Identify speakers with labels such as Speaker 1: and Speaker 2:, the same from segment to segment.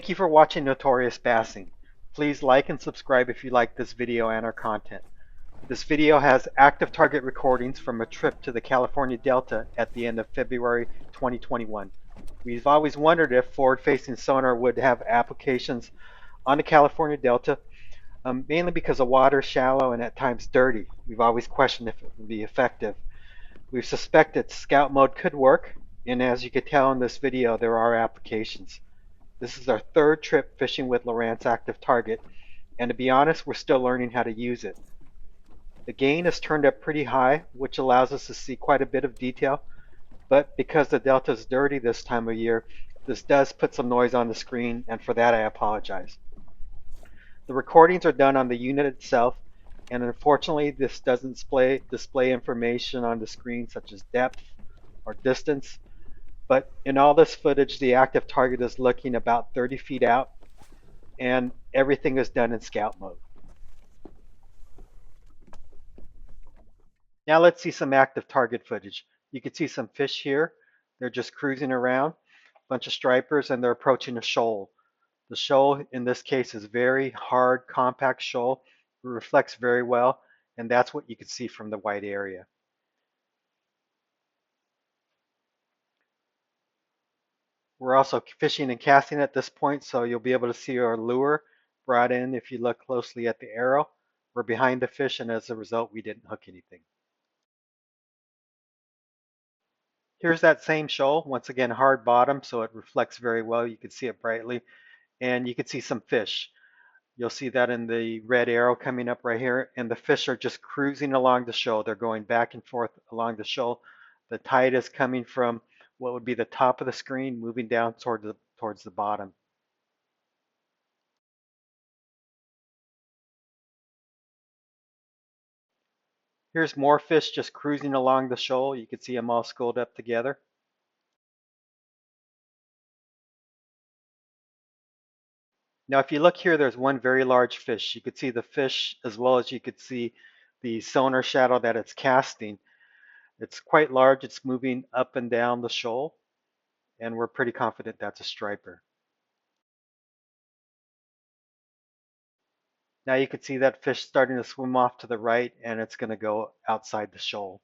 Speaker 1: Thank you for watching Notorious Bassing. Please like and subscribe if you like this video and our content. This video has active target recordings from a trip to the California Delta at the end of February 2021. We've always wondered if forward-facing sonar would have applications on the California Delta, mainly because the water is shallow and at times dirty. We've always questioned if it would be effective. We've suspected scout mode could work, and as you can tell in this video, there are applications. This is our third trip fishing with Lowrance Active Target, and to be honest, we're still learning how to use it. The gain is turned up pretty high, which allows us to see quite a bit of detail, but because the Delta is dirty this time of year, this does put some noise on the screen, and for that I apologize. The recordings are done on the unit itself, and unfortunately this doesn't display information on the screen such as depth or distance. But in all this footage, the active target is looking about 30 feet out, and everything is done in scout mode. Now let's see some active target footage. You can see some fish here. They're just cruising around, a bunch of stripers, and they're approaching a shoal. The shoal in this case is very hard, compact shoal. It reflects very well, and that's what you can see from the white area. We're also fishing and casting at this point, so you'll be able to see our lure brought in if you look closely at the arrow. We're behind the fish, and as a result, we didn't hook anything. Here's that same shoal, once again hard bottom, so it reflects very well. You can see it brightly, and you can see some fish. You'll see that in the red arrow coming up right here, and the fish are just cruising along the shoal. They're going back and forth along the shoal. The tide is coming from what would be the top of the screen, moving down towards the bottom. Here's more fish just cruising along the shoal. You can see them all schooled up together. Now if you look here, there's one very large fish. You could see the fish as well as you could see the sonar shadow that it's casting. It's quite large. It's moving up and down the shoal, and we're pretty confident that's a striper. Now you can see that fish starting to swim off to the right, and it's going to go outside the shoal.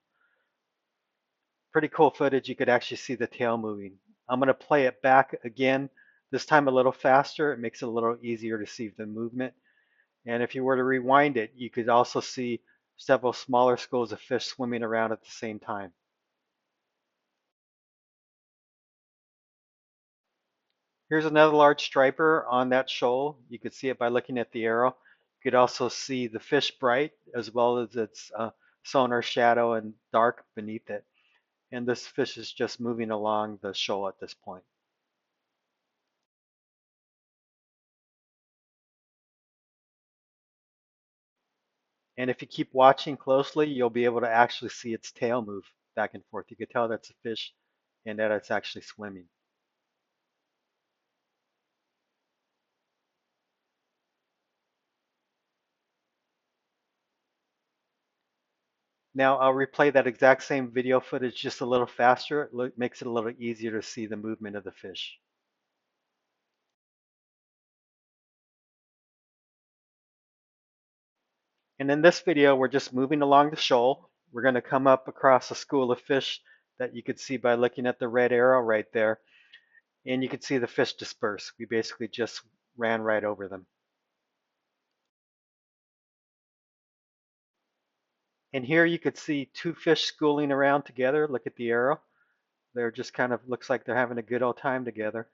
Speaker 1: Pretty cool footage. You could actually see the tail moving. I'm going to play it back again, this time a little faster. It makes it a little easier to see the movement. And if you were to rewind it, you could also see several smaller schools of fish swimming around at the same time. Here's another large striper on that shoal. You could see it by looking at the arrow. You could also see the fish bright as well as its sonar shadow and dark beneath it. And this fish is just moving along the shoal at this point. And if you keep watching closely, you'll be able to actually see its tail move back and forth. You can tell that's a fish and that it's actually swimming. Now I'll replay that exact same video footage just a little faster. It makes it a little easier to see the movement of the fish. And in this video, we're just moving along the shoal. We're going to come up across a school of fish that you could see by looking at the red arrow right there. And you can see the fish disperse. We basically just ran right over them. And here you could see two fish schooling around together. Look at the arrow. They're just kind of, looks like they're having a good old time together.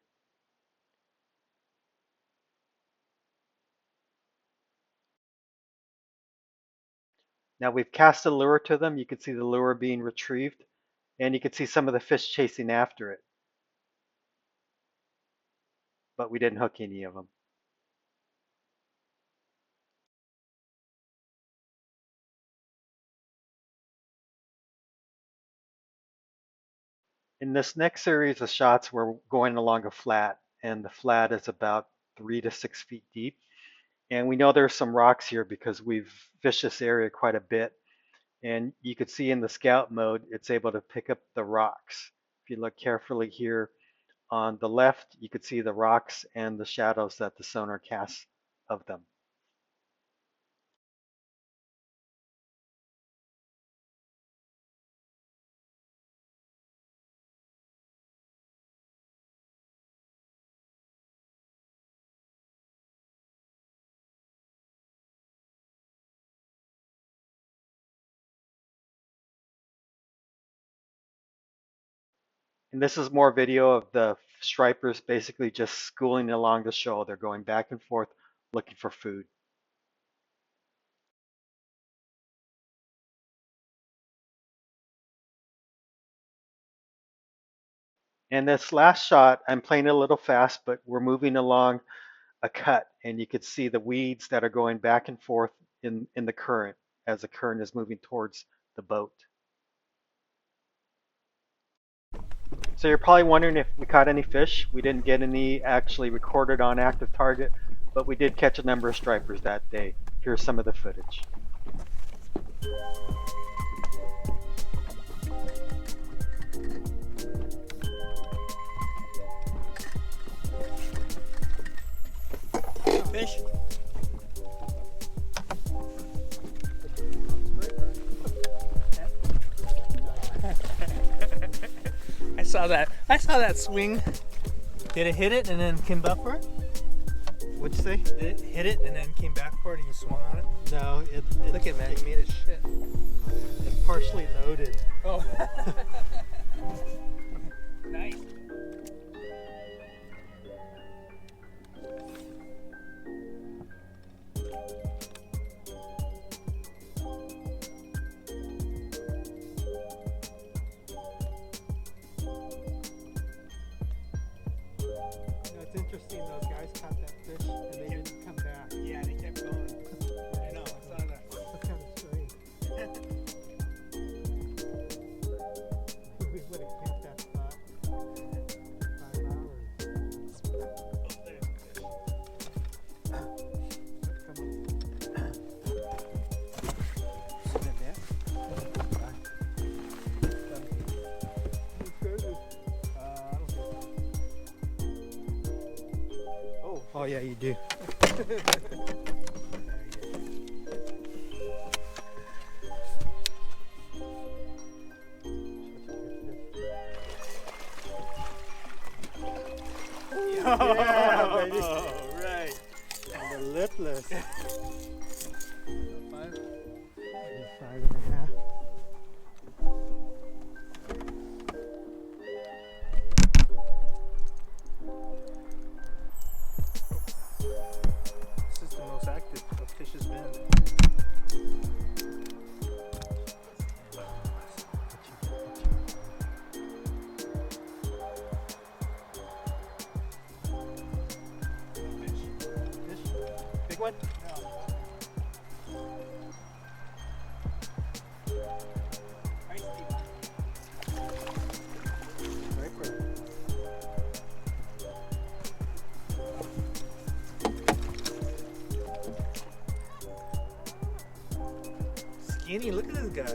Speaker 1: Now we've cast a lure to them. You can see the lure being retrieved, and you can see some of the fish chasing after it. But we didn't hook any of them. In this next series of shots, we're going along a flat, and the flat is about 3 to 6 feet deep. And we know there's some rocks here because we've fished this area quite a bit. And you could see in the scout mode, it's able to pick up the rocks. If you look carefully here On the left, you could see the rocks and the shadows that the sonar casts of them. And this is more video of the stripers basically just schooling along the shoal. They're going back and forth looking for food. And this last shot, I'm playing a little fast, but we're moving along a cut, and you could see the weeds that are going back and forth in the current as the current is moving towards the boat. So you're probably wondering if we caught any fish. We didn't get any actually recorded on active target, but we did catch a number of stripers that day. Here's some of the footage.
Speaker 2: Fish. I saw that swing. Did it hit it and then came back for it?
Speaker 1: What'd you say?
Speaker 2: Did it hit it and then came back for it and you swung on it?
Speaker 1: No,
Speaker 2: Look at man, he made it shit.
Speaker 1: It's partially loaded.
Speaker 2: Oh. Nice.
Speaker 3: It's interesting, those guys caught that fish and they didn't come back.
Speaker 2: Yeah, they kept going. I know, I saw that.
Speaker 3: That's kind of strange. We would have kept that spot for 5 hours.
Speaker 1: Oh yeah, you do.
Speaker 3: Yeah, baby.
Speaker 2: Oh, right.
Speaker 3: And the lipless.
Speaker 2: 5?
Speaker 3: 5.5.
Speaker 2: This is the most active the fish has been.
Speaker 1: Big one?
Speaker 2: Skinny, look at this guy.